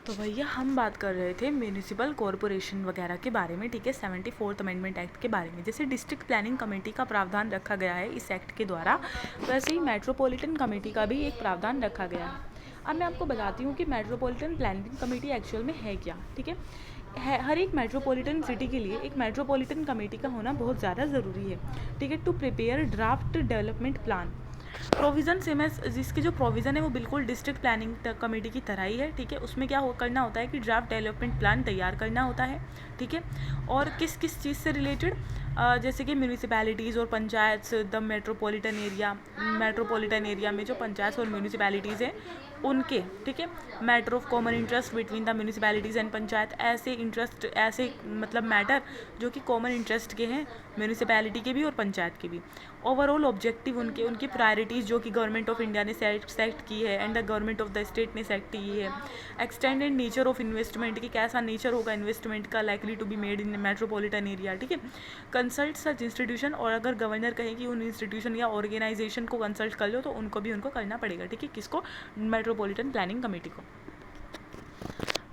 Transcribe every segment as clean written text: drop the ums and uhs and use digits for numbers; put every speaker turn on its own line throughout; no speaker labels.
तो भैया हम बात कर रहे थे म्यूनिसिपल कॉरपोरेशन वगैरह के बारे में, ठीक है, 74th अमेंडमेंट एक्ट के बारे में। जैसे डिस्ट्रिक्ट प्लानिंग कमेटी का प्रावधान रखा गया है इस एक्ट के द्वारा, वैसे ही मेट्रोपॉलिटन कमेटी का भी एक प्रावधान रखा गया है। अब मैं आपको बताती हूँ कि मेट्रोपॉलिटन प्लानिंग कमेटी एक्चुअल में है क्या, ठीक है। हर एक मेट्रोपॉलिटन सिटी के लिए एक मेट्रोपॉलिटन कमेटी का होना बहुत ज़्यादा ज़रूरी है, ठीक है, to prepare draft development plan. Provision same है, जिसकी जो प्रोविज़न है वो बिल्कुल डिस्ट्रिक्ट प्लानिंग कमेटी की तरह ही है, ठीक है। उसमें क्या करना होता है कि ड्राफ्ट डेवलपमेंट प्लान तैयार करना होता है, ठीक है। और किस किस चीज़ से रिलेटेड, जैसे कि म्यूनिसिपैलिटीज़ और पंचायत, द मेट्रोपॉलिटन एरिया में जो पंचायत और म्यूनिसिपैलिटीज़ हैं उनके, ठीक है, matter of common interest between the municipalities and panchayat, ऐसे मतलब मैटर जो कि कॉमन इंटरेस्ट के हैं म्यूनिसिपैलिटी के भी और पंचायत के भी। ओवरऑल ऑब्जेक्टिव उनकी प्रायोरिटीज़ जो कि गवर्नमेंट ऑफ इंडिया ने सेट की है and the government of the state ने सेट की है। एक्सटेंडेड नेचर ऑफ इन्वेस्टमेंट, कि कैसा नेचर होगा इन्वेस्टमेंट का likely to be made in metropolitan area, ठीक है। कंसल्ट सच इंस्टीट्यूशन, और अगर गवर्नर कहे कि उन इंस्टीट्यूशन या ऑर्गेनाइजेशन को कंसल्ट कर लो तो उनको करना पड़ेगा, ठीक है, किसको, मेट्रोपॉलिटन प्लानिंग कमेटी को।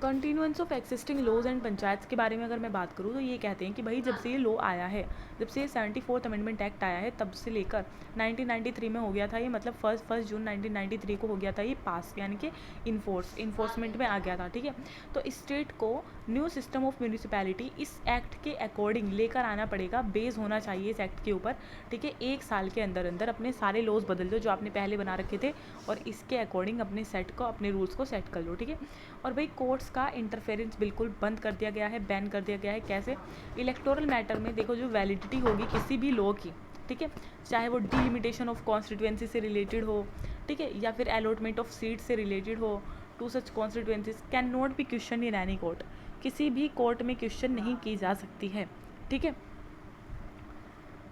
Continuance of existing laws and panchayat के बारे में अगर मैं बात करूँ तो ये कहते हैं कि भाई जब से ये लॉ आया है, जब से ये 74th अमेंडमेंट एक्ट आया है, तब से लेकर 1993 में हो गया था ये, मतलब फर्स्ट जून 1993 को हो गया था ये पास, यानी कि इन्फोर्समेंट में आ गया था, ठीक है। तो स्टेट को न्यू सिस्टम ऑफ म्यूनिसिपैलिटी इस एक्ट के अकॉर्डिंग लेकर आना पड़ेगा, बेस होना चाहिए इस एक्ट के ऊपर, ठीक है। 1 साल के अंदर अंदर अपने सारे लॉज बदल दो जो आपने पहले बना रखे थे, और इसके अकॉर्डिंग अपने रूल्स को सेट कर लो, ठीक है। और भाई कोर्ट्स का इंटरफेरेंस बिल्कुल बंद कर दिया गया है, बैन कर दिया गया है। कैसे? इलेक्टोरल मैटर में देखो, जो वैलिडिटी होगी किसी भी लॉ की, ठीक है, चाहे वो डिलिमिटेशन ऑफ कॉन्स्टिट्यूएंसी से रिलेटेड हो, ठीक है, या फिर अलॉटमेंट ऑफ सीट से रिलेटेड हो, to such constituencies can not be question in any court, किसी भी कोर्ट में क्वेश्चन नहीं की जा सकती है, ठीक है।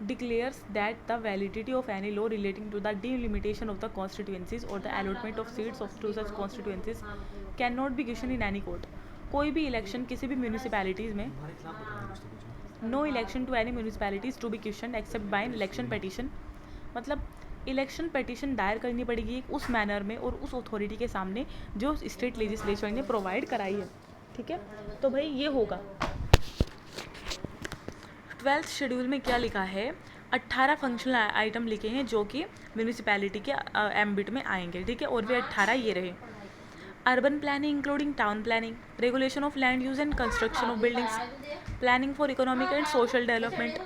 Declares that the validity of any law relating to the delimitation of the constituencies or the allotment of seats of to such constituencies cannot be questioned in any court. कोई भी इलेक्शन किसी भी म्यूनिसिपैलिटीज़ में, no election to any municipalities to be question except by an election petition, मतलब election petition दायर करनी पड़ेगी उस मैनर में और उस अथॉरिटी के सामने जो स्टेट लेजिस्लेचर ने प्रोवाइड कराई है, ठीक है। तो भाई ये होगा 12th शेड्यूल में क्या लिखा है, 18 फंक्शनल आइटम लिखे हैं जो कि म्यूनिसिपैलिटी के एम्बिट में आएंगे, ठीक है, और वे 18 ये रहे। Urban planning including town planning, regulation of land use and construction of buildings, planning for economic and social development,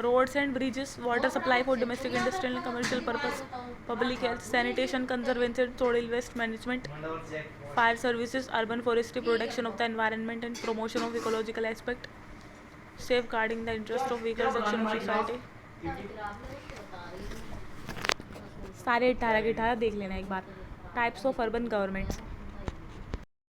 roads and bridges, water supply for domestic industrial and commercial purpose, public health, sanitation, conservancy, solid waste management, fire services, urban forestry, protection of the environment and promotion of ecological aspect, safeguarding the interest of weaker section of society। सारे 18 के 18 देख लेना एक बार। Types of urban governments,